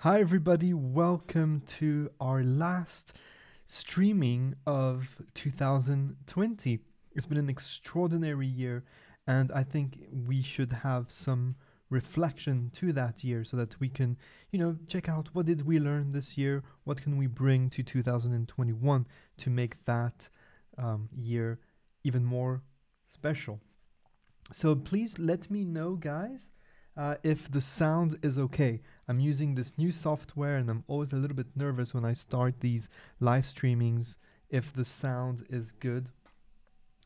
Hi, everybody. Welcome to our last streaming of 2020. It's been an extraordinary year, and I think we should have some reflection to that year so that we can, check out what did we learn this year, what can we bring to 2021 to make that year even more special. So please let me know, guys, if the sound is okay. I'm using this new software and I'm always a little bit nervous when I start these live streamings if the sound is good.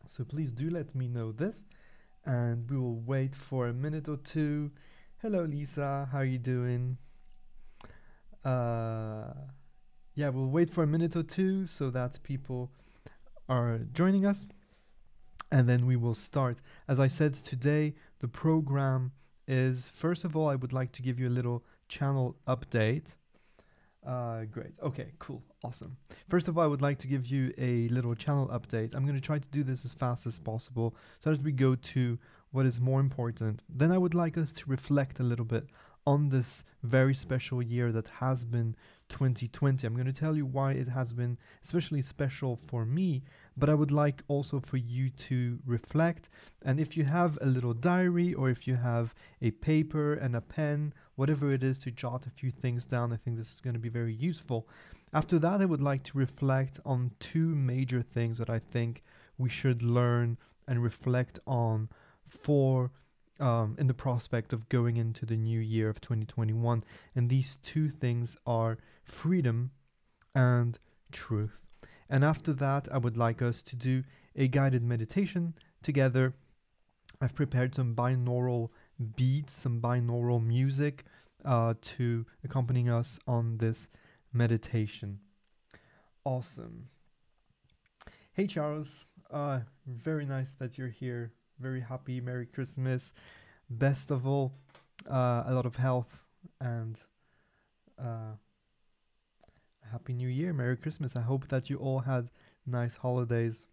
So please do let me know this and we will wait for a minute or two. Hello, Lisa. How are you doing? Yeah, we'll wait for a minute or two so that people are joining us and then we will start. As I said today, the program is, first of all, I would like to give you a little channel update. Great. Okay, cool. Awesome. First of all, I would like to give you a little channel update. I'm going to try to do this as fast as possible so that we go to what is more important. Then I would like us to reflect a little bit on this very special year that has been 2020. I'm going to tell you why it has been especially special for me, but I would like also for you to reflect. And if you have a little diary or if you have a paper and a pen, whatever it is, to jot a few things down, I think this is going to be very useful. After that, I would like to reflect on two major things that I think we should learn and reflect on for in the prospect of going into the new year of 2021. And these two things are freedom and truth. And after that, I would like us to do a guided meditation together. I've prepared some binaural beats, some binaural music to accompany us on this meditation. Awesome. Hey, Charles. Very nice that you're here. Very happy. Merry Christmas. Best of all, a lot of health and Happy New Year. Merry Christmas. I hope that you all had nice holidays.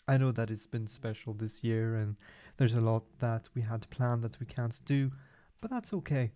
I know that it's been special this year and there's a lot that we had planned that we can't do, but that's okay.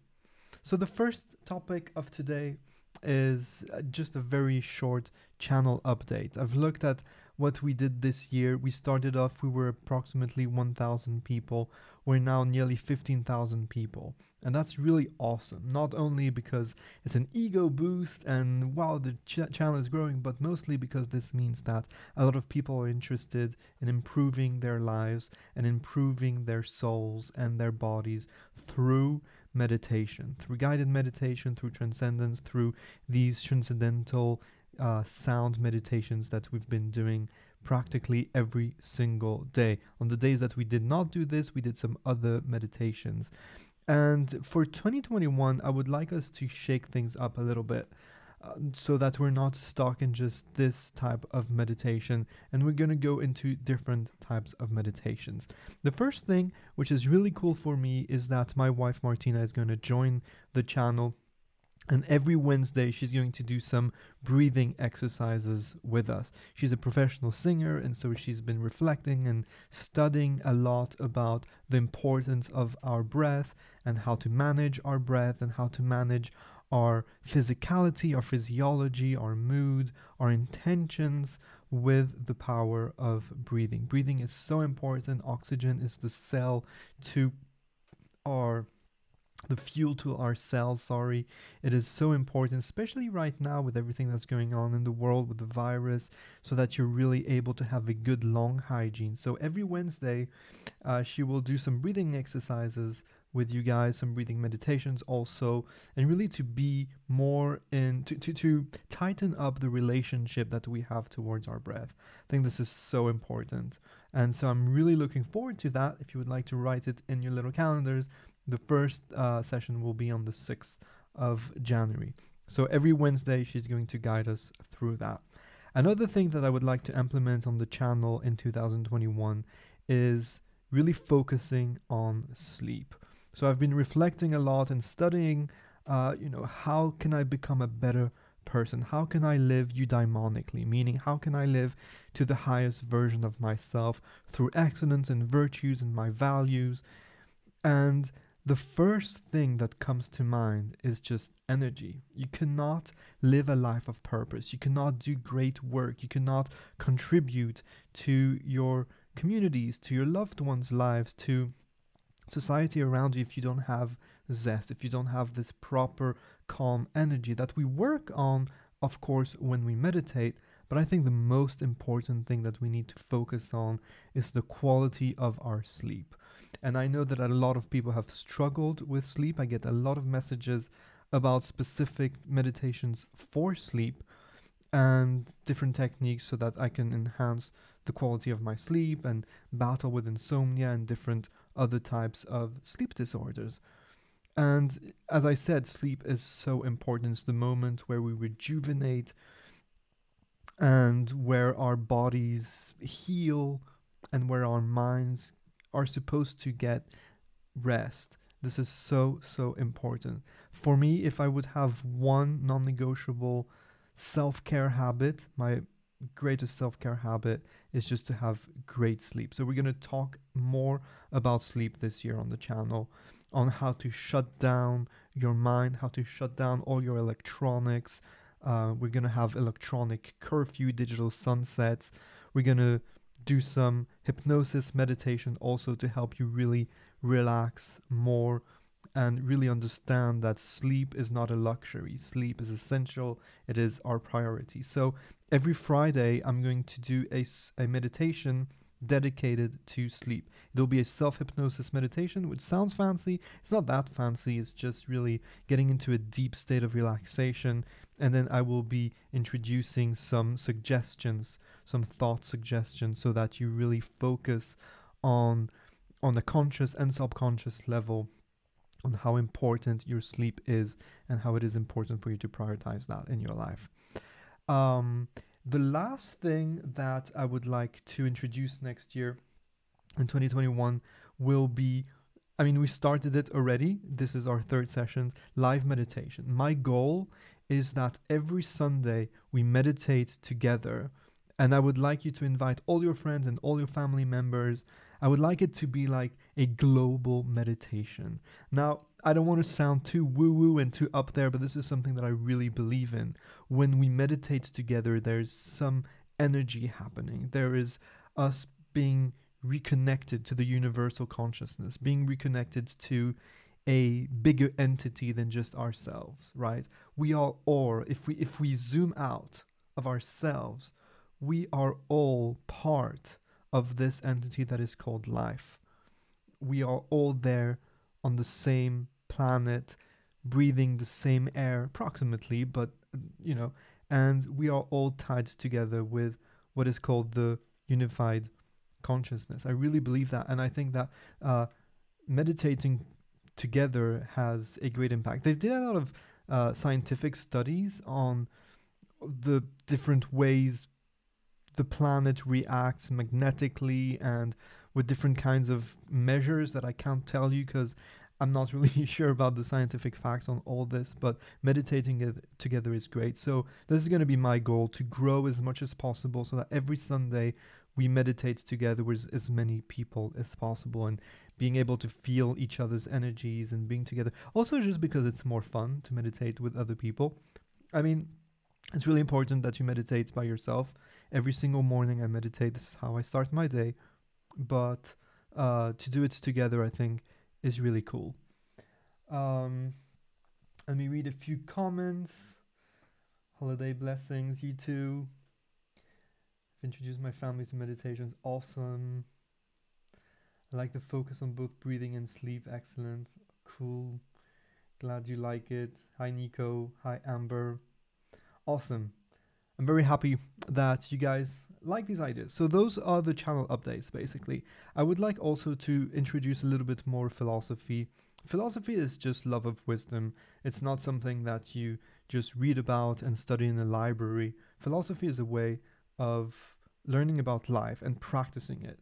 So the first topic of today is just a very short channel update. I've looked at what we did this year. We started off, we were approximately 1,000 people. We're now nearly 15,000 people. And that's really awesome. Not only because it's an ego boost and wow, the channel is growing, but mostly because this means that a lot of people are interested in improving their lives and improving their souls and their bodies through meditation, through guided meditation, through transcendence, through these transcendental sound meditations that we've been doing practically every single day. On the days that we did not do this, we did some other meditations. And for 2021, I would like us to shake things up a little bit so that we're not stuck in just this type of meditation, and we're going to go into different types of meditations. The first thing, which is really cool for me, is that my wife Martina is going to join the channel, and every Wednesday she's going to do some breathing exercises with us. She's a professional singer, and so she's been reflecting and studying a lot about the importance of our breath and how to manage our breath and how to manage our physicality, our physiology, our mood, our intentions with the power of breathing. Breathing is so important. Oxygen is the fuel to our cells, sorry. It is so important, especially right now with everything that's going on in the world with the virus, so that you're really able to have a good lung hygiene. So every Wednesday, she will do some breathing exercises with you guys, some breathing meditations also, and really to be more to tighten up the relationship that we have towards our breath. I think this is so important. And so I'm really looking forward to that. If you would like to write it in your little calendars, the first session will be on the 6th of January. So every Wednesday, she's going to guide us through that. Another thing that I would like to implement on the channel in 2021 is really focusing on sleep. So I've been reflecting a lot and studying, how can I become a better person? How can I live eudaimonically? Meaning, how can I live to the highest version of myself through excellence and virtues and my values? And the first thing that comes to mind is just energy. You cannot live a life of purpose. You cannot do great work. You cannot contribute to your communities, to your loved ones' lives, to society around you if you don't have zest, if you don't have this proper calm energy that we work on, of course, when we meditate. But I think the most important thing that we need to focus on is the quality of our sleep. And I know that a lot of people have struggled with sleep. I get a lot of messages about specific meditations for sleep and different techniques so that I can enhance the quality of my sleep and battle with insomnia and different other types of sleep disorders. And as I said, sleep is so important. It's the moment where we rejuvenate and where our bodies heal and where our minds are supposed to get rest. This is so, so important. For me, if I would have one non-negotiable self-care habit, my greatest self-care habit is just to have great sleep. So we're going to talk more about sleep this year on the channel, on how to shut down your mind, how to shut down all your electronics. We're going to have electronic curfew, digital sunsets. We're going to do some hypnosis meditation also to help you really relax more and really understand that sleep is not a luxury. Sleep is essential. It is our priority. So every Friday, I'm going to do a meditation dedicated to sleep. It'll be a self-hypnosis meditation, which sounds fancy. It's not that fancy. It's just really getting into a deep state of relaxation. And then I will be introducing some suggestions, some thought suggestions, so that you really focus on the conscious and subconscious level on how important your sleep is and how it is important for you to prioritize that in your life. The last thing that I would like to introduce next year in 2021 will be, I mean, we started it already. This is our third session, live meditation. My goal is that every Sunday we meditate together, and I would like you to invite all your friends and all your family members. I would like it to be like a global meditation. Now, I don't want to sound too woo-woo and too up there, but this is something that I really believe in. When we meditate together, there's some energy happening. There is us being reconnected to the universal consciousness, being reconnected to a bigger entity than just ourselves, right? We are all, if we zoom out of ourselves, we are all part of this entity that is called life. We are all there on the same planet, breathing the same air approximately, but and we are all tied together with what is called the unified consciousness. I really believe that, and I think that meditating together has a great impact. They did a lot of scientific studies on the different ways the planet reacts magnetically and with different kinds of measures that I can't tell you because I'm not really sure about the scientific facts on all this, but meditating it together is great. So this is going to be my goal, to grow as much as possible so that every Sunday we meditate together with as many people as possible and being able to feel each other's energies and being together. Also just because it's more fun to meditate with other people. I mean, it's really important that you meditate by yourself. Every single morning I meditate. This is how I start my day. But to do it together, I think, is really cool. Let me read a few comments. Holiday blessings, you too. I've introduced my family to meditations. Awesome. I like the focus on both breathing and sleep. Excellent. Cool. Glad you like it. Hi, Nico. Hi, Amber. Awesome. I'm very happy that you guys like these ideas. So those are the channel updates, basically. I would like also to introduce a little bit more philosophy. Philosophy is just love of wisdom. It's not something that you just read about and study in a library. Philosophy is a way of learning about life and practicing it.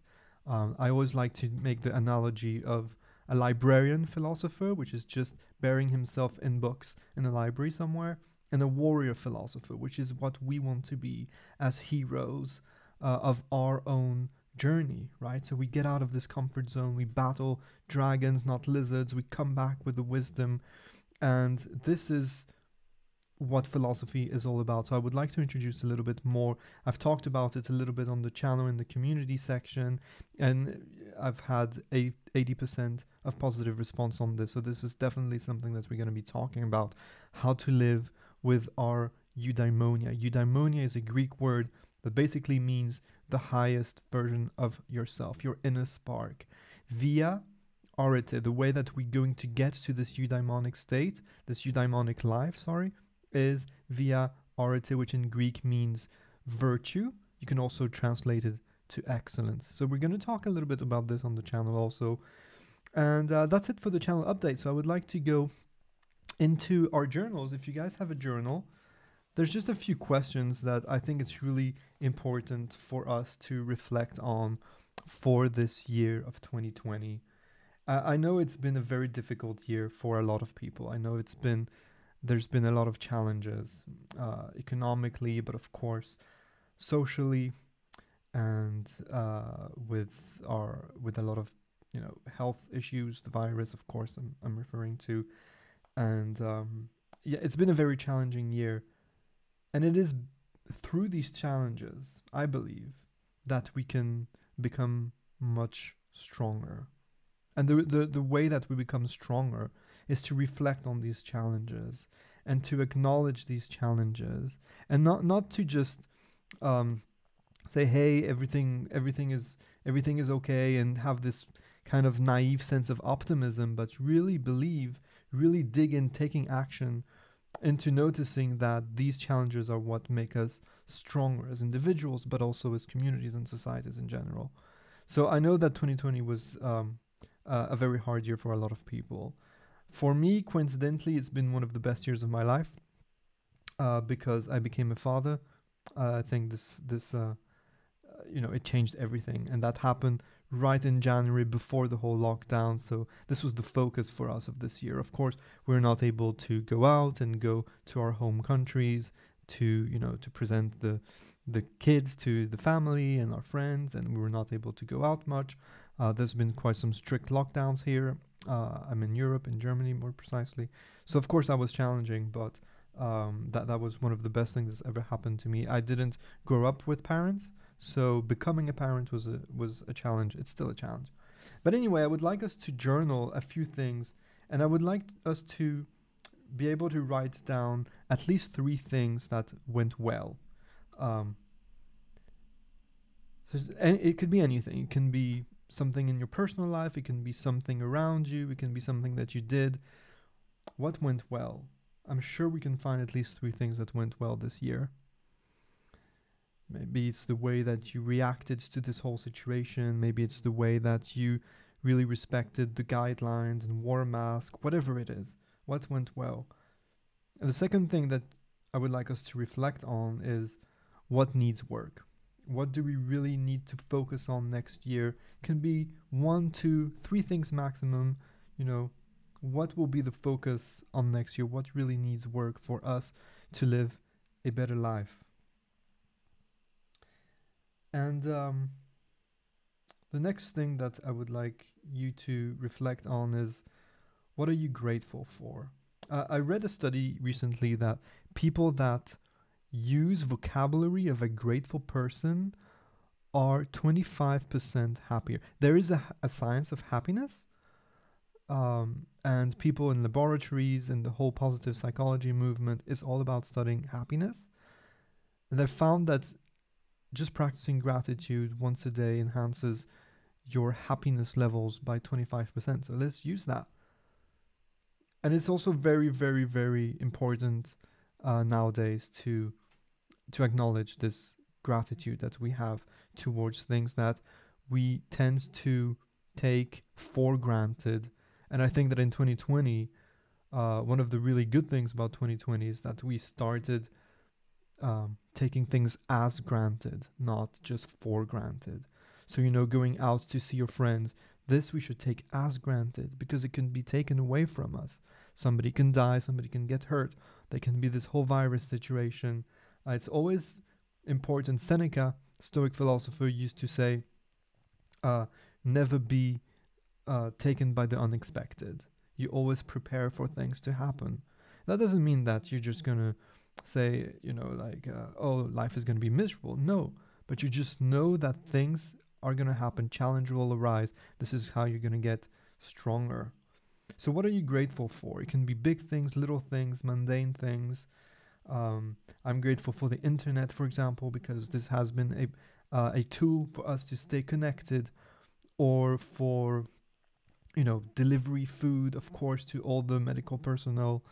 I always like to make the analogy of a librarian philosopher, which is just burying himself in books in a library somewhere, and a warrior philosopher, which is what we want to be as heroes of our own journey, right? So we get out of this comfort zone, we battle dragons, not lizards, we come back with the wisdom, and this is what philosophy is all about. So I would like to introduce a little bit more. I've talked about it a little bit on the channel in the community section, and I've had 80% of positive response on this. So this is definitely something that we're going to be talking about, how to live with our eudaimonia. Eudaimonia is a Greek word that basically means the highest version of yourself, your inner spark. Via arete, the way that we're going to get to this eudaimonic state, this eudaimonic life, is via arete, which in Greek means virtue. You can also translate it to excellence. So we're going to talk a little bit about this on the channel also. And that's it for the channel update. So I would like to go into our journals. If you guys have a journal, there's just a few questions that I think it's really important for us to reflect on for this year of 2020. I know it's been a very difficult year for a lot of people. I know there's been a lot of challenges economically, but of course socially, and with a lot of health issues, the virus, of course, I'm referring to, and yeah, it's been a very challenging year, and it is through these challenges, I believe, that we can become much stronger. And the way that we become stronger is to reflect on these challenges and to acknowledge these challenges, and not to just say, hey, everything is okay, and have this kind of naive sense of optimism, but really believe, really dig in, taking action into noticing that these challenges are what make us stronger as individuals, but also as communities and societies in general. So I know that 2020 was a very hard year for a lot of people. For me, coincidentally, it's been one of the best years of my life because I became a father. I think it changed everything, and that happened right in January before the whole lockdown. So this was the focus for us of this year. Of course, we're not able to go out and go to our home countries to present the kids to the family and our friends, and we were not able to go out much. There's been quite some strict lockdowns here. I'm in Europe, in Germany more precisely. So of course that was challenging, but that was one of the best things that's ever happened to me. I didn't grow up with parents, so becoming a parent was a challenge. It's still a challenge. But anyway, I would like us to journal a few things, and I would like us to be able to write down at least 3 things that went well. So it could be anything. It can be something in your personal life, it can be something around you, it can be something that you did. What went well? I'm sure we can find at least 3 things that went well this year. Maybe it's the way that you reacted to this whole situation. Maybe it's the way that you really respected the guidelines and wore a mask, whatever it is. What went well? And the second thing that I would like us to reflect on is what needs work. What do we really need to focus on next year? Can be 1, 2, 3 things maximum. What will be the focus on next year? What really needs work for us to live a better life? And the next thing that I would like you to reflect on is, what are you grateful for? I read a study recently that people that use vocabulary of a grateful person are 25% happier. There is a science of happiness, and people in laboratories and the whole positive psychology movement is all about studying happiness. And they found that just practicing gratitude once a day enhances your happiness levels by 25%. So let's use that. And it's also very, very, very important nowadays to acknowledge this gratitude that we have towards things that we tend to take for granted. And I think that in 2020, one of the really good things about 2020 is that we started taking things as granted, not just for granted. So, going out to see your friends, this we should take as granted because it can be taken away from us. Somebody can die, somebody can get hurt. There can be this whole virus situation. It's always important. Seneca, Stoic philosopher, used to say uh, never be taken by the unexpected. You always prepare for things to happen. That doesn't mean that you're just gonna say, oh, life is gonna be miserable. No, but you just know that things are gonna happen. Challenge will arise. This is how you're gonna get stronger. So, what are you grateful for? It can be big things, little things, mundane things. I'm grateful for the internet, for example, because this has been a tool for us to stay connected, or for delivery food, of course, to all the medical personnel,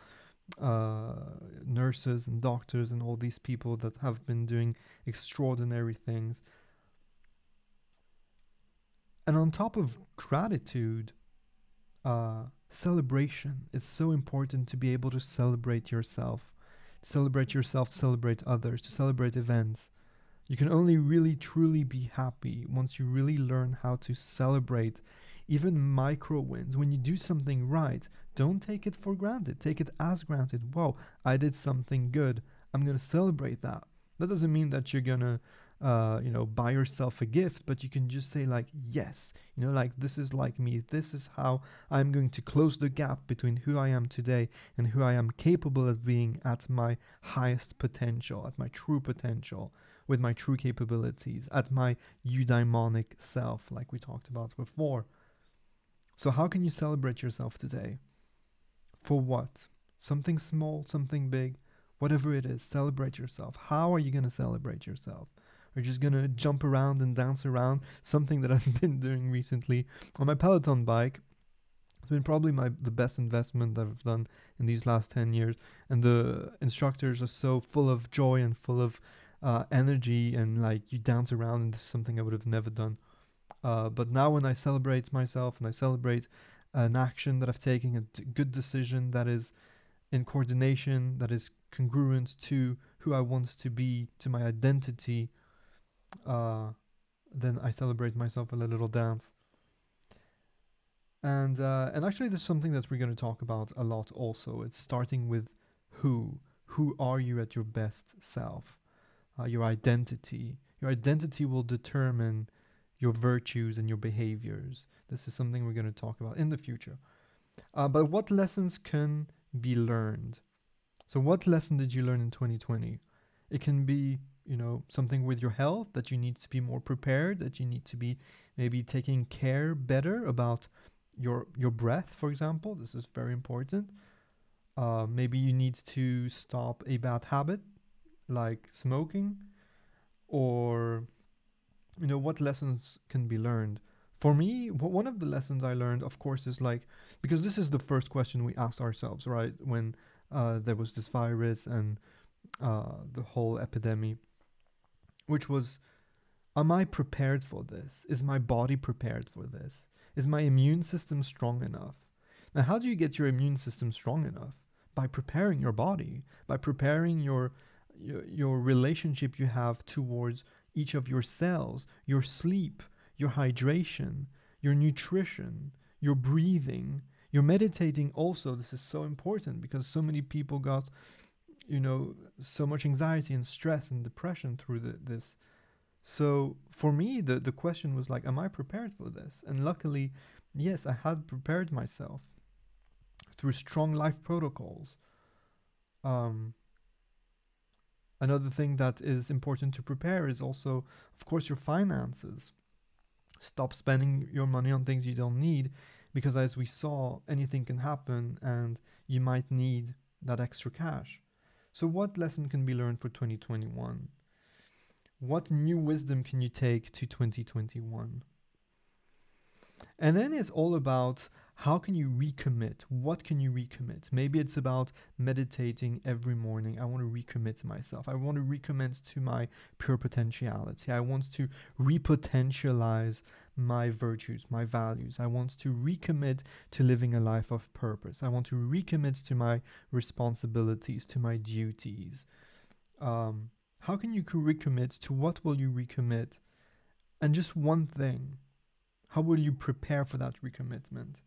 nurses and doctors, and all these people that have been doing extraordinary things. And on top of gratitude, celebration. It's so important to be able to celebrate yourself, to celebrate others, to celebrate events. You can only really truly be happy once you really learn how to celebrate even micro wins. When you do something right, don't take it for granted. Take it as granted. Wow, I did something good. I'm going to celebrate that. That doesn't mean that you're going to buy yourself a gift, but you can just say like, yes, like this is like me. This is how I'm going to close the gap between who I am today and who I am capable of being at my highest potential, at my true potential, with my true capabilities, at my eudaimonic self, like we talked about before. So how can you celebrate yourself today? For what? Something small, something big, whatever it is, celebrate yourself. How are you going to celebrate yourself? Are you just going to jump around and dance around? Something that I've been doing recently on my Peloton bike. It's been probably the best investment that I've done in these last 10 years. And the instructors are so full of joy and full of energy, and like you dance around, and this is something I would have never done. But now when I celebrate myself and I celebrate an action that I've taken, a good decision that is in coordination, that is congruent to who I want to be, to my identity, then I celebrate myself with a little dance. And actually, there's something that we're going to talk about a lot also. It's starting with who. Who are you at your best self? Your identity. Your identity will determine your virtues and your behaviors. This is something we're going to talk about in the future. But what lessons can be learned? So what lesson did you learn in 2020? It can be, something with your health, that you need to be more prepared, that you need to be maybe taking care better about your breath, for example. This is very important. Maybe you need to stop a bad habit like smoking, or what lessons can be learned. For me, one of the lessons I learned, of course, is like, because this is the first question we asked ourselves, right, when there was this virus and the whole epidemic, which was, am I prepared for this? Is my body prepared for this? Is my immune system strong enough? Now, how do you get your immune system strong enough? By preparing your body, by preparing your relationship you have towards each of your cells, your sleep, your hydration, your nutrition, your breathing, your meditating also. This is so important because so many people got, so much anxiety and stress and depression through this. So for me, the question was like, am I prepared for this? And luckily, yes, I had prepared myself through strong life protocols. Another thing that is important to prepare is also, of course, your finances. Stop spending your money on things you don't need, because as we saw, anything can happen and you might need that extra cash. So what lesson can be learned for 2021? What new wisdom can you take to 2021? And then it's all about, how can you recommit? What can you recommit? Maybe it's about meditating every morning. I want to recommit to myself. I want to recommit to my pure potentiality. I want to repotentialize my virtues, my values. I want to recommit to living a life of purpose. I want to recommit to my responsibilities, to my duties. How can you recommit? To what will you recommit? And just one thing. How will you prepare for that recommitment?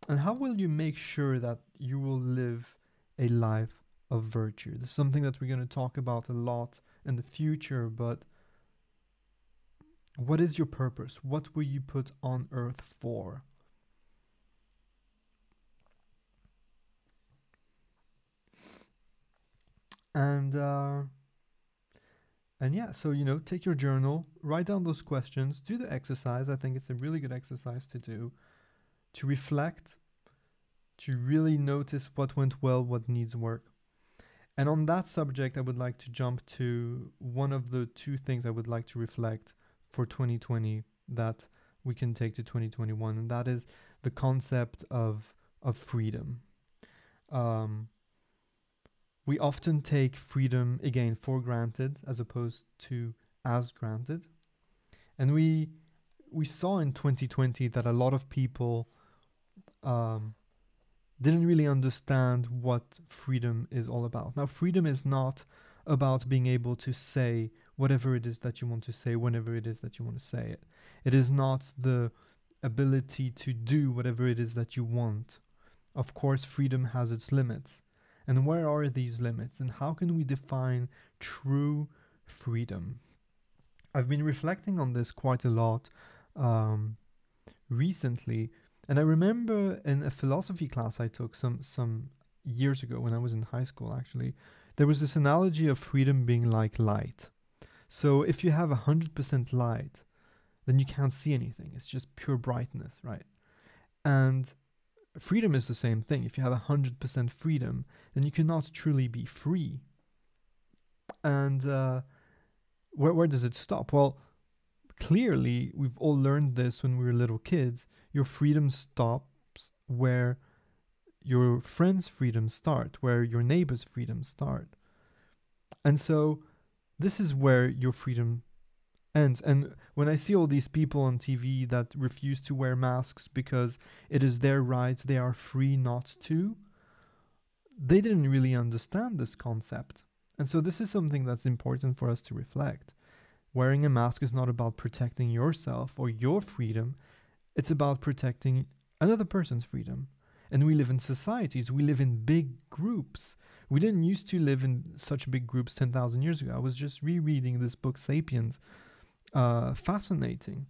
And how will you make sure that you will live a life of virtue? This is something that we're going to talk about a lot in the future, but What is your purpose? What were you put on earth for? And yeah, so take your journal, write down those questions, do the exercise. I think it's a really good exercise to do, to reflect, to really notice what went well, what needs work. And on that subject, I would like to jump to one of the two things I would like to reflect for 2020 that we can take to 2021, and that is the concept of freedom. Um, we often take freedom again for granted as opposed to as granted, and we saw in 2020 that a lot of people um, didn't really understand what freedom is all about. Now, freedom is not about being able to say whatever it is that you want to say whenever it is that you want to say it. It is not the ability to do whatever it is that you want. Of course, freedom has its limits. And where are these limits? And how can we define true freedom? I've been reflecting on this quite a lot recently, and I remember in a philosophy class I took some years ago when I was in high school, actually, there was this analogy of freedom being like light. So if you have 100% light, then you can't see anything. It's just pure brightness, right? And freedom is the same thing. If you have 100% freedom, then you cannot truly be free. And where does it stop? Well, clearly, we've all learned this when we were little kids. Your freedom stops where your friends' freedom start, where your neighbor's freedom start. And so this is where your freedom ends. And when I see all these people on TV that refuse to wear masks because it is their right, they are free not to, they didn't really understand this concept. And so this is something that's important for us to reflect. Wearing a mask is not about protecting yourself or your freedom. It's about protecting another person's freedom. And we live in societies. We live in big groups. We didn't used to live in such big groups 10,000 years ago. I was just rereading this book, Sapiens. Fascinating.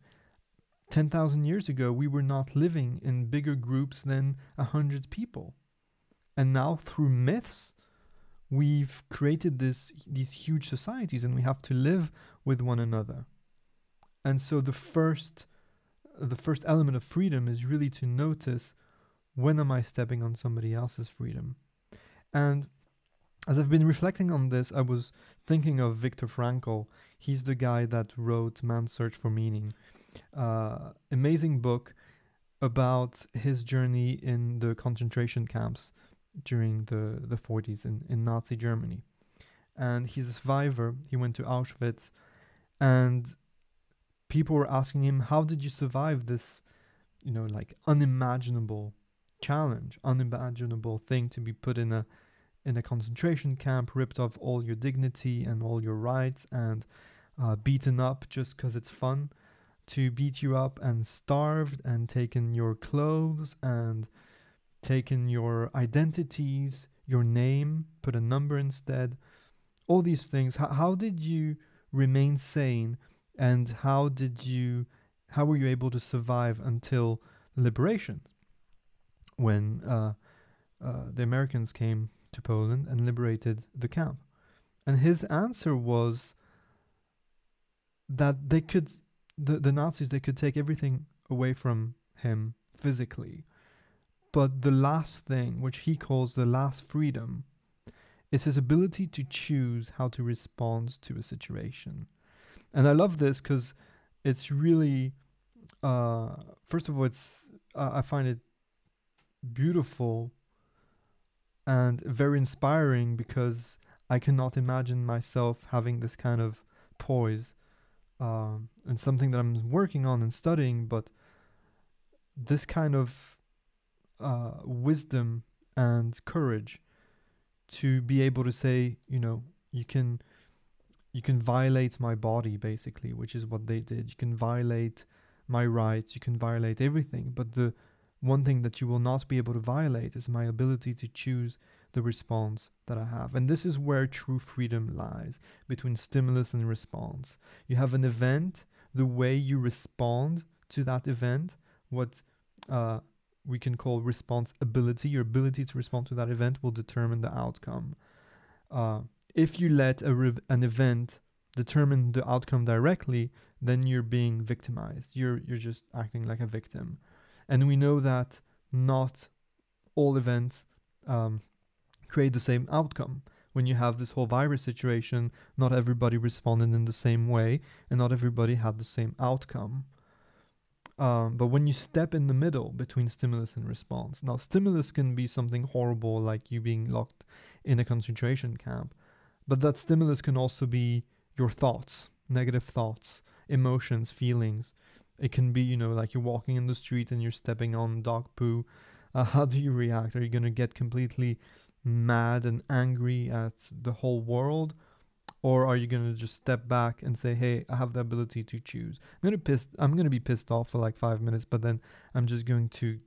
10,000 years ago, we were not living in bigger groups than 100 people. And now through myths, we've created these huge societies, and we have to live with one another. And so the first element of freedom is really to notice, when am I stepping on somebody else's freedom? And as I've been reflecting on this, I was thinking of Viktor Frankl. He's the guy that wrote Man's Search for Meaning. Amazing book about his journey in the concentration camps during the 40s in Nazi Germany. And he's a survivor. He went to Auschwitz, and people were asking him, how did you survive this, like unimaginable challenge, unimaginable thing to be put in a concentration camp, ripped of all your dignity and all your rights, and beaten up just because it's fun to beat you up, and starved, and taken your clothes, and taken your identities, your name, put a number instead, all these things. How did you remain sane, and how were you able to survive until liberation, when the Americans came to Poland and liberated the camp? And his answer was that the Nazis, they could take everything away from him physically, but the last thing, which he calls the last freedom, is his ability to choose how to respond to a situation. And I love this because it's really, first of all, I find it beautiful and very inspiring, because I cannot imagine myself having this kind of poise, and something that I'm working on and studying, but this kind of wisdom and courage to be able to say, you can violate my body, basically, which is what they did. You can violate my rights, you can violate everything, but the one thing that you will not be able to violate is my ability to choose the response that I have. And this is where true freedom lies, between stimulus and response. You have an event, the way you respond to that event, what we can call response ability, your ability to respond to that event will determine the outcome. If you let an event determine the outcome directly, then you're being victimized. You're just acting like a victim. And we know that not all events create the same outcome. When you have this whole virus situation, not everybody responded in the same way, and not everybody had the same outcome. But when you step in the middle between stimulus and response, now stimulus can be something horrible like you being locked in a concentration camp, but that stimulus can also be your thoughts, negative thoughts, emotions, feelings. It can be, like you're walking in the street and you're stepping on dog poo. How do you react? Are you going to get completely mad and angry at the whole world? Or are you going to just step back and say, hey, I have the ability to choose. I'm going to be pissed off for like 5 minutes, but then I'm just going to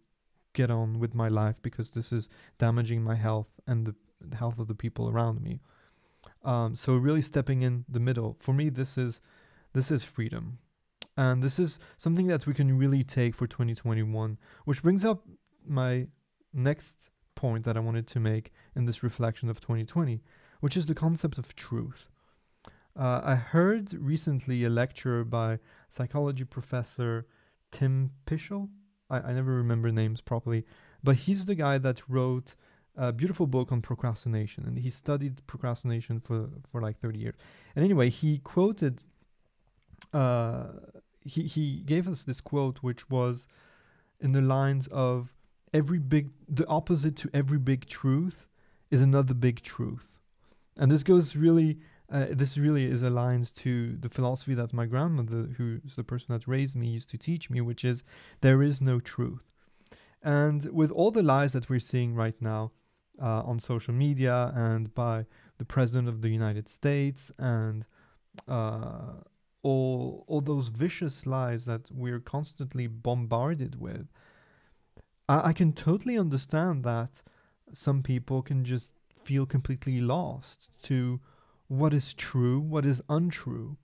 get on with my life because this is damaging my health and the health of the people around me. So really stepping in the middle. For me, this is freedom. And this is something that we can really take for 2021, which brings up my next point that I wanted to make in this reflection of 2020, which is the concept of truth. I heard recently a lecture by psychology professor Tim Pischel. I never remember names properly, but he's the guy that wrote a beautiful book on procrastination, and he studied procrastination for like 30 years. And anyway, he quoted, he gave us this quote, which was in the lines of, the opposite to every big truth is another big truth. And this goes really, this really is aligned to the philosophy that my grandmother, who's the person that raised me, used to teach me, which is there is no truth. And with all the lies that we're seeing right now on social media and by the President of the United States and all those vicious lies that we're constantly bombarded with, I can totally understand that some people can just feel completely lost to what is true, what is untrue,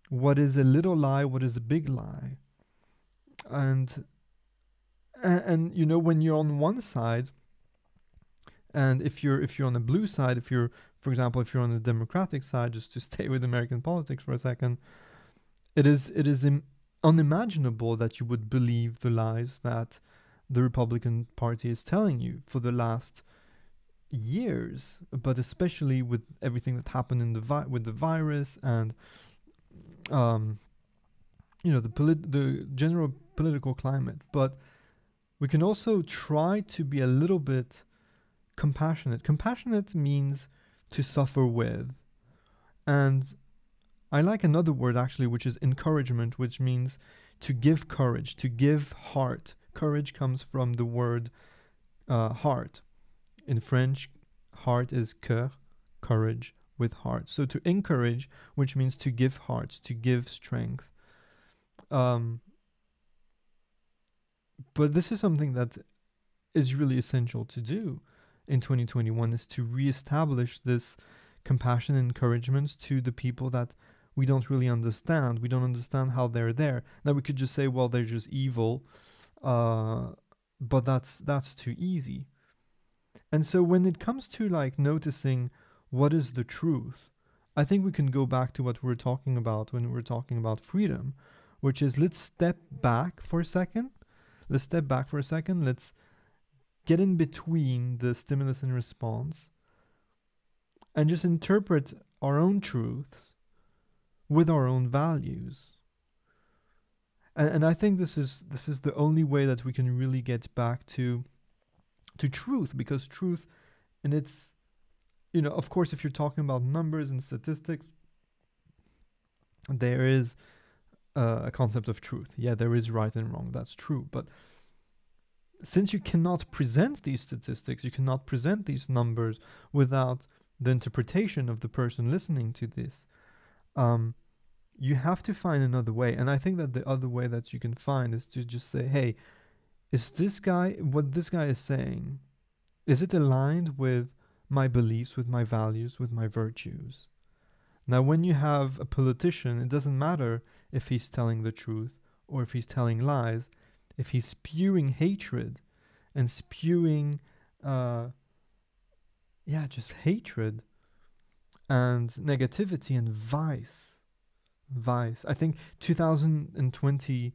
what is a little lie, what is a big lie. And when you're on one side, and if you're on the blue side, for example, if you're on the Democratic side, just to stay with American politics for a second, it is unimaginable that you would believe the lies that the Republican Party is telling you for the last years, but especially with everything that happened with the virus and the general political climate. But we can also try to be a little bit compassionate. Compassionate means to suffer with, and I like another word actually, which is encouragement, which means to give courage, to give heart. Courage comes from the word heart. In French, heart is cœur, courage with heart. So to encourage, which means to give heart, to give strength. But this is something that is really essential to do in 2021, is to reestablish this compassion and encouragement to the people that we don't really understand. We don't understand how they're there. Now we could just say, well, they're just evil. But that's too easy. And so when it comes to like noticing what is the truth, I think we can go back to what we were talking about when we were talking about freedom, which is let's step back for a second. Let's get in between the stimulus and response and just interpret our own truths with our own values. And I think this is the only way that we can really get back to truth, because truth, and it's, of course, if you're talking about numbers and statistics, there is a concept of truth. Yeah, there is right and wrong. That's true. But since you cannot present these statistics, you cannot present these numbers without the interpretation of the person listening to this, you have to find another way. And I think that the other way that you can find is to just say, hey, is what this guy is saying, is it aligned with my beliefs, with my values, with my virtues? Now, when you have a politician, it doesn't matter if he's telling the truth or if he's telling lies. If he's spewing hatred and spewing, just hatred and negativity and vice. I think 2020,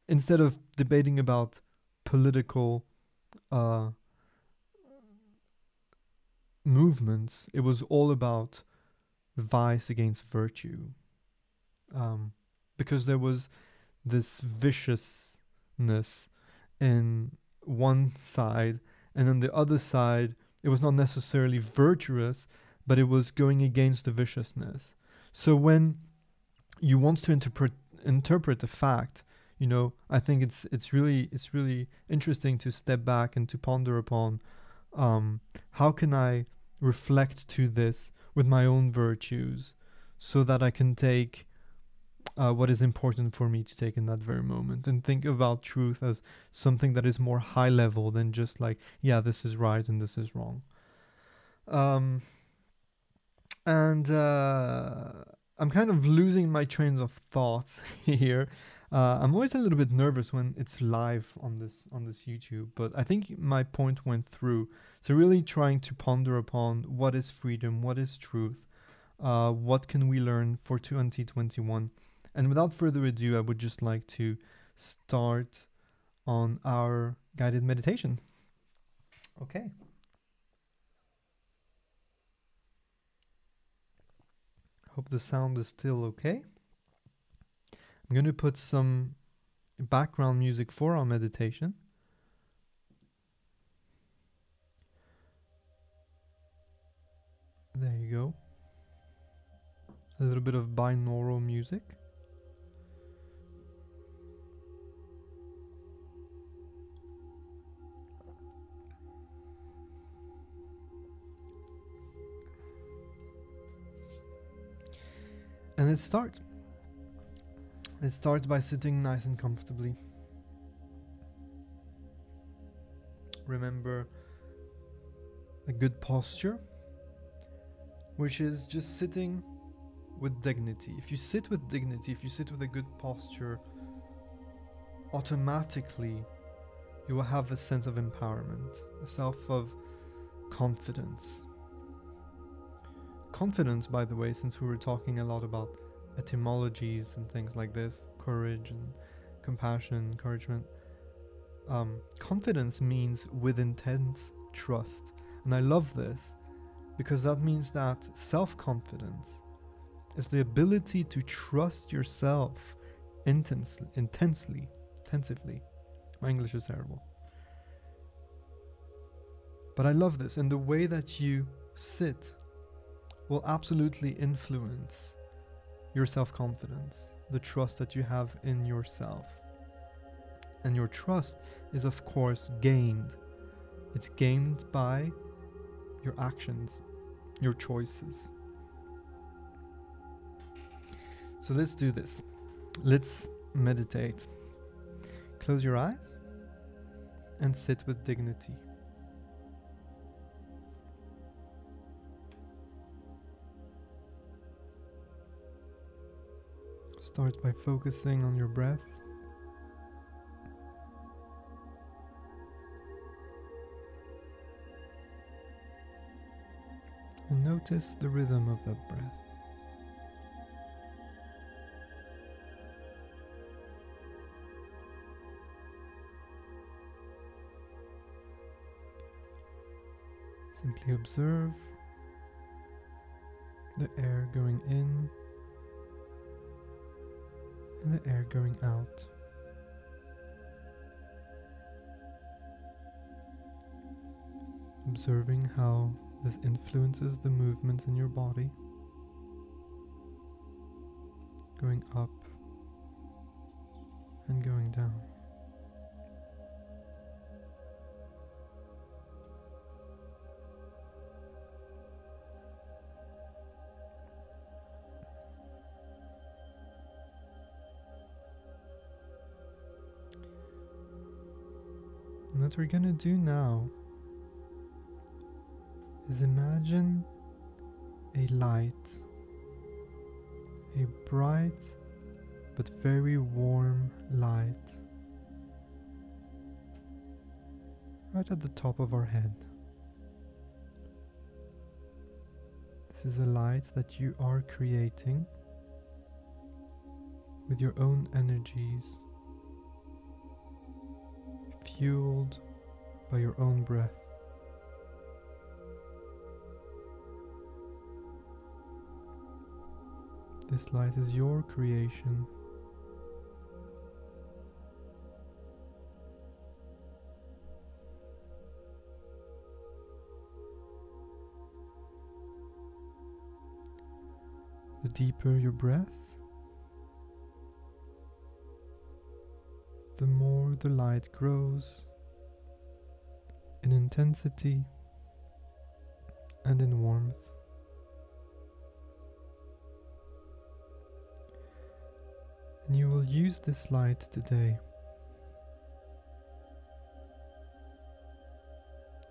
instead of debating about political movements, it was all about vice against virtue, because there was this viciousness in one side, and on the other side it was not necessarily virtuous, but it was going against the viciousness. So when you want to interpret a fact, I think it's really interesting to step back and to ponder upon, how can I reflect to this with my own virtues, so that I can take what is important for me to take in that very moment, and think about truth as something that is more high level than just like, yeah, this is right and this is wrong. And I'm kind of losing my trains of thoughts here. I'm always a little bit nervous when it's live on this YouTube, but I think my point went through. So really trying to ponder upon what is freedom, what is truth, what can we learn for 2021. And without further ado, I would just like to start on our guided meditation. Okay. Hope the sound is still okay. I'm going to put some background music for our meditation. There you go. A little bit of binaural music. And let's start. Let's start by sitting nice and comfortably. Remember a good posture, which is just sitting with dignity. If you sit with dignity, if you sit with a good posture, automatically you will have a sense of empowerment, a self of confidence. Confidence, by the way, since we were talking a lot about etymologies and things like this, courage and compassion, encouragement, confidence means with intense trust. And I love this because that means that self-confidence is the ability to trust yourself intensively. My English is terrible. But I love this, and the way that you sit will absolutely influence your self-confidence, the trust that you have in yourself. And your trust is, of course, gained. It's gained by your actions, your choices. So let's do this. Let's meditate. Close your eyes and sit with dignity. Start by focusing on your breath. And notice the rhythm of that breath. Simply observe the air going in and the air going out. Observing how this influences the movements in your body, going up and going down. And what we're going to do now is imagine a light a bright but very warm light right at the top of our head. This is a light that you are creating with your own energies, fueled by your own breath. This light is your creation. The deeper your breath, the more the light grows in intensity and in warmth. And you will use this light today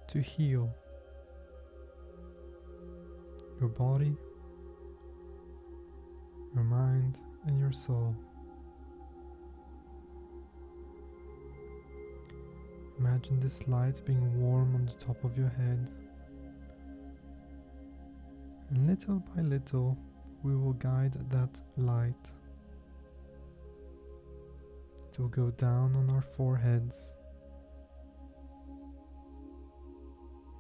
to heal your body, your mind, and your soul. Imagine this light being warm on the top of your head, and little by little we will guide that light. It will go down on our foreheads,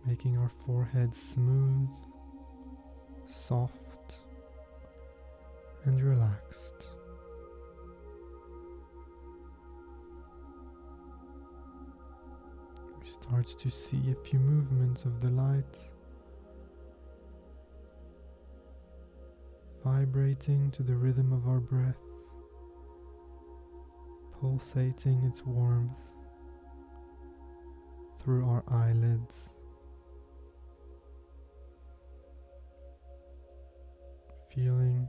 making our forehead smooth, soft, and relaxed. We start to see a few movements of the light, vibrating to the rhythm of our breath, pulsating its warmth through our eyelids, feeling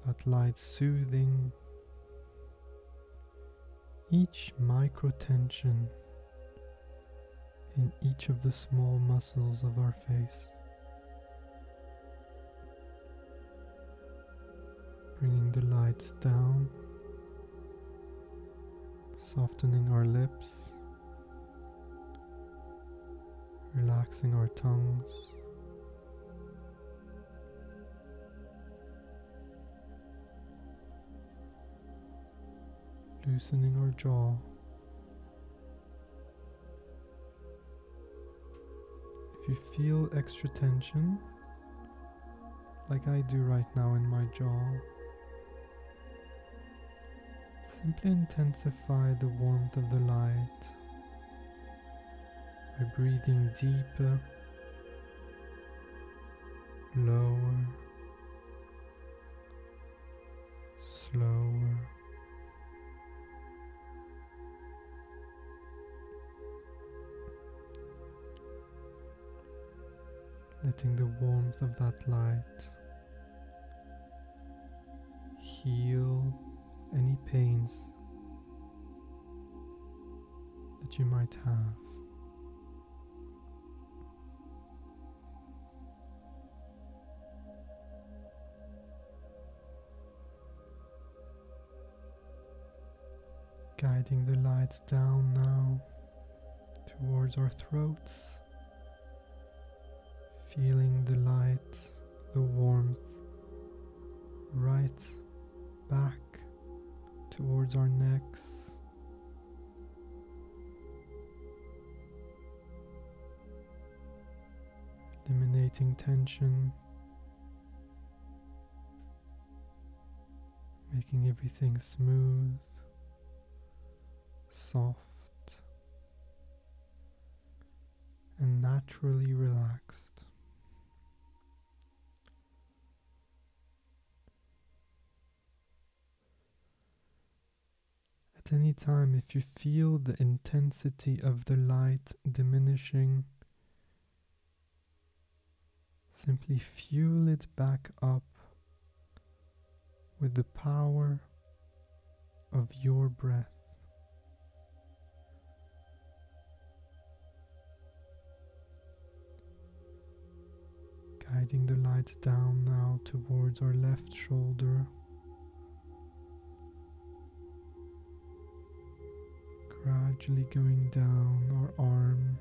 that light soothing each micro tension in each of the small muscles of our face, bringing the light down, softening our lips, relaxing our tongues, loosening our jaw. If you feel extra tension, like I do right now in my jaw, simply intensify the warmth of the light by breathing deeper, lower, slower. Letting the warmth of that light heal any pains that you might have. Guiding the light down now towards our throats, feeling the light, the warmth right back towards our necks, eliminating tension, making everything smooth, soft, and naturally relaxed. At any time, if you feel the intensity of the light diminishing, simply fuel it back up with the power of your breath. Guiding the light light down now towards our left shoulder, gradually going down our arm,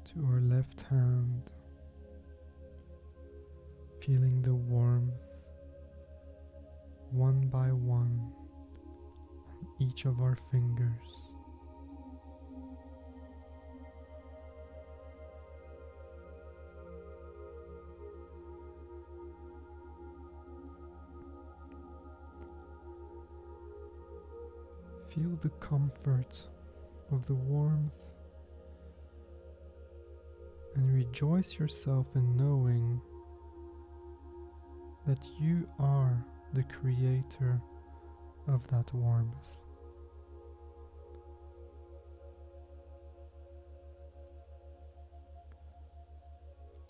to our left hand, feeling the warmth one by one on each of our fingers. Feel the comfort of the warmth and rejoice yourself in knowing that you are the creator of that warmth.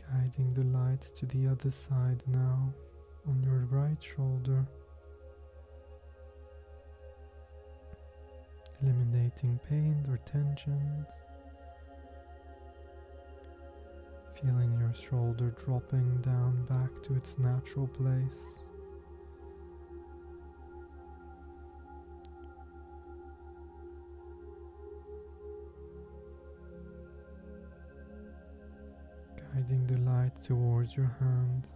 Guiding the light to the other side now on your right shoulder, eliminating pain or tensions, feeling your shoulder dropping down back to its natural place. Guiding the light towards your hand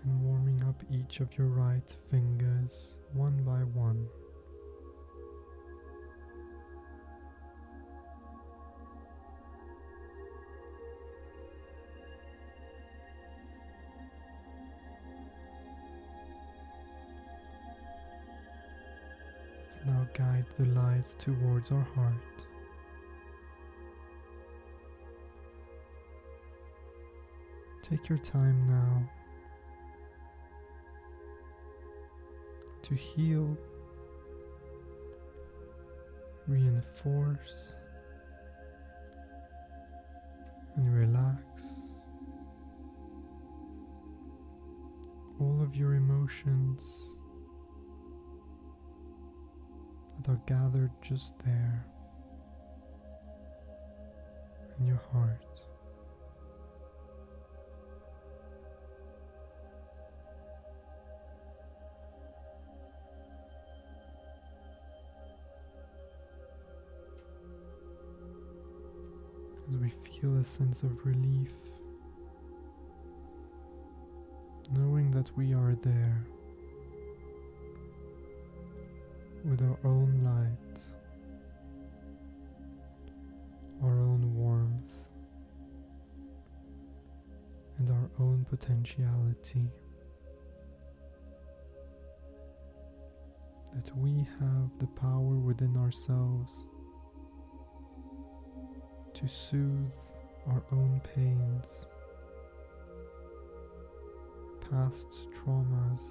and warming up each of your right fingers one by one. Let's now guide the light towards our heart. Take your time now to heal, reinforce, and relax all of your emotions that are gathered just there in your heart. As we feel a sense of relief, knowing that we are there with our own light, our own warmth, and our own potentiality, that we have the power within ourselves to soothe our own pains, past traumas,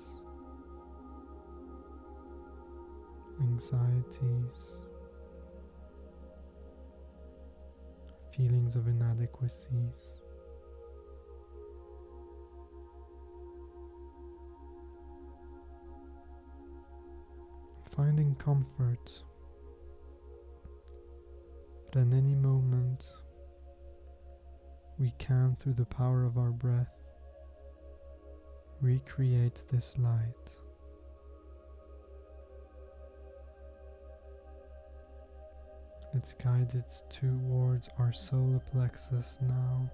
anxieties, feelings of inadequacies. Finding comfort that in any moment we can, through the power of our breath, recreate this light. Let's guide it towards our solar plexus now,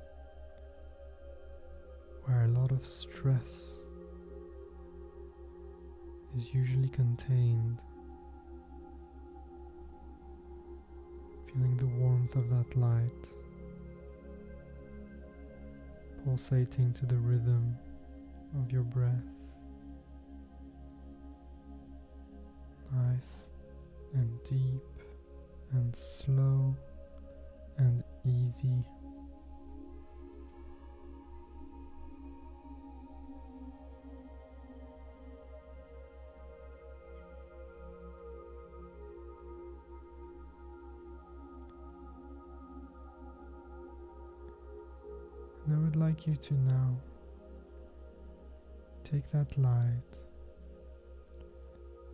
where a lot of stress is usually contained. Feeling the warmth of that light pulsating to the rhythm of your breath. Nice and deep and slow and easy. And I would like you to now take that light,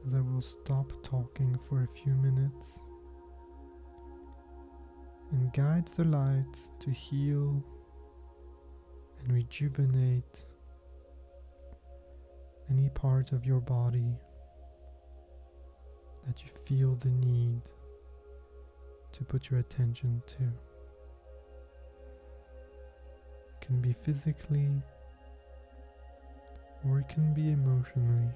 as I will stop talking for a few minutes, and guides the light to heal and rejuvenate any part of your body that you feel the need to put your attention to. It can be physically, or it can be emotionally.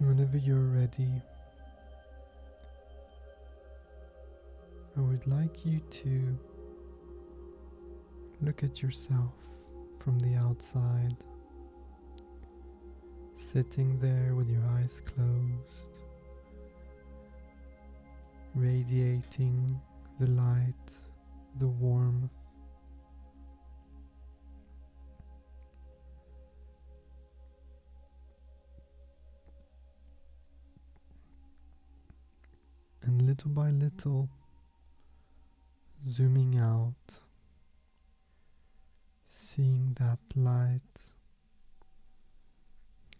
And whenever you're ready, I would like you to look at yourself from the outside, sitting there with your eyes closed, radiating the light, the warmth. And little by little, zooming out, seeing that light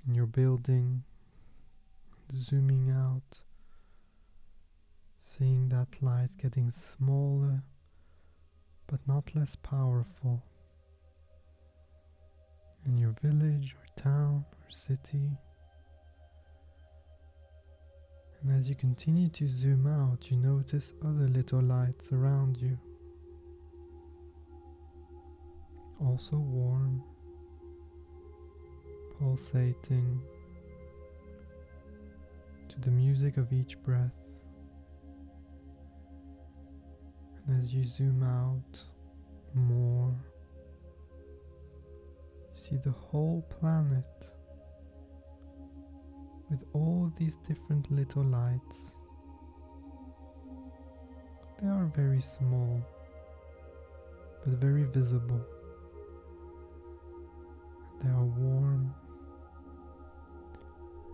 in your building, zooming out, seeing that light getting smaller but not less powerful in your village or town or city. And as you continue to zoom out, you notice other little lights around you, also warm, pulsating to the music of each breath. And as you zoom out more, you see the whole planet with all these different little lights. They are very small, but very visible. They are warm,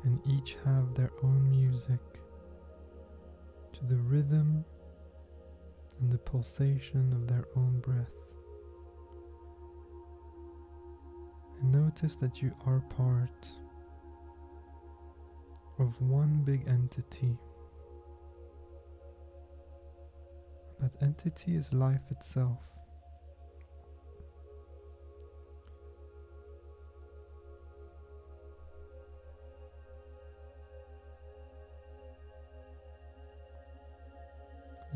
and each have their own music to the rhythm and the pulsation of their own breath. And notice that you are part of one big entity. That entity is life itself.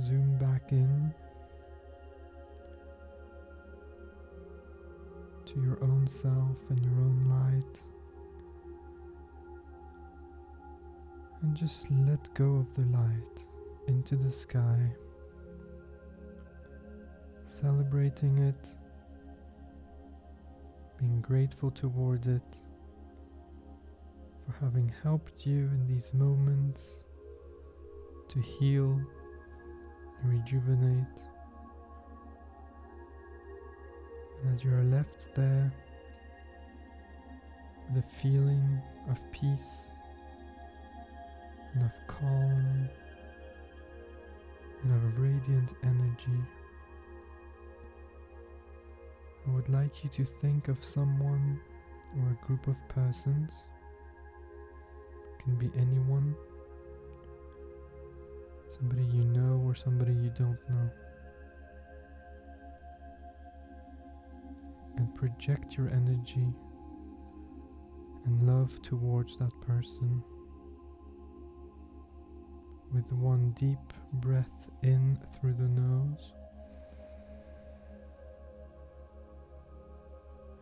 Zoom back in to your own self and your own light. And just let go of the light into the sky, celebrating it, being grateful toward it for having helped you in these moments to heal and rejuvenate. And as you are left there with a feeling of peace and of calm and of radiant energy, I would like you to think of someone or a group of persons. It can be anyone, somebody you know or somebody you don't know. And project your energy and love towards that person with one deep breath in through the nose,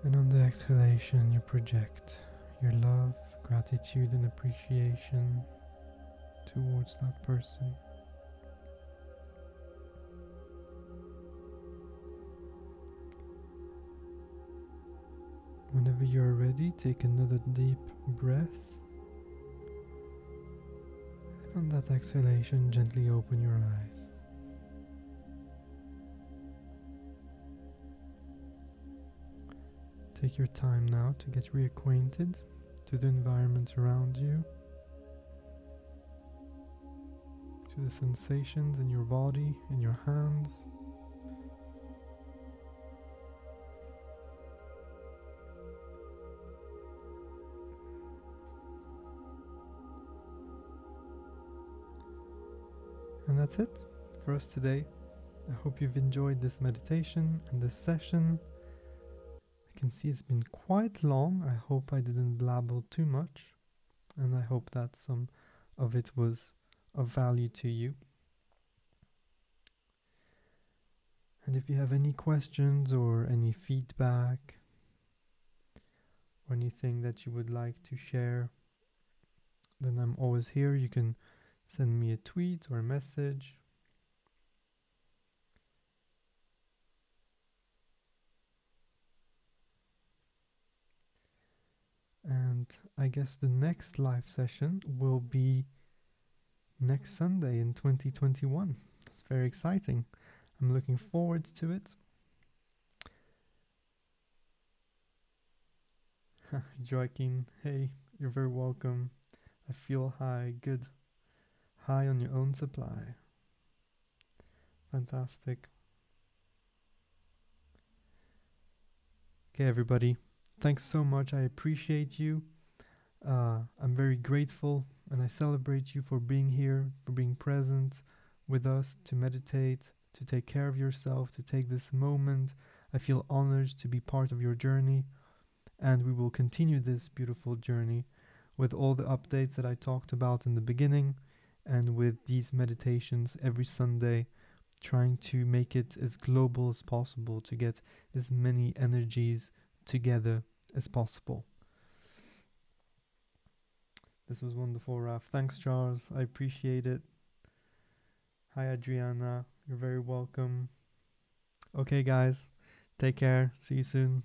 and on the exhalation you project your love, gratitude and appreciation towards that person. Whenever you're ready, take another deep breath. And on that exhalation, gently open your eyes. Take your time now to get reacquainted to the environment around you, to the sensations in your body, in your hands. And that's it for us today. I hope you've enjoyed this meditation and this session. I can see it's been quite long. I hope I didn't blabble too much, and I hope that some of it was of value to you. And if you have any questions or any feedback or anything that you would like to share, then I'm always here. You can send me a tweet or a message. And I guess the next live session will be next Sunday in 2021. It's very exciting. I'm looking forward to it. Joaquin, hey, you're very welcome. I feel high, good. High on your own supply. Fantastic. Okay, everybody. Thanks so much. I appreciate you. I'm very grateful and I celebrate you for being here, for being present with us to meditate, to take care of yourself, to take this moment. I feel honored to be part of your journey, and we will continue this beautiful journey with all the updates that I talked about in the beginning, and with these meditations every Sunday, trying to make it as global as possible to get as many energies together as possible. This was wonderful, Raph. Thanks, Charles. I appreciate it. Hi, Adriana. You're very welcome. Okay, guys. Take care. See you soon.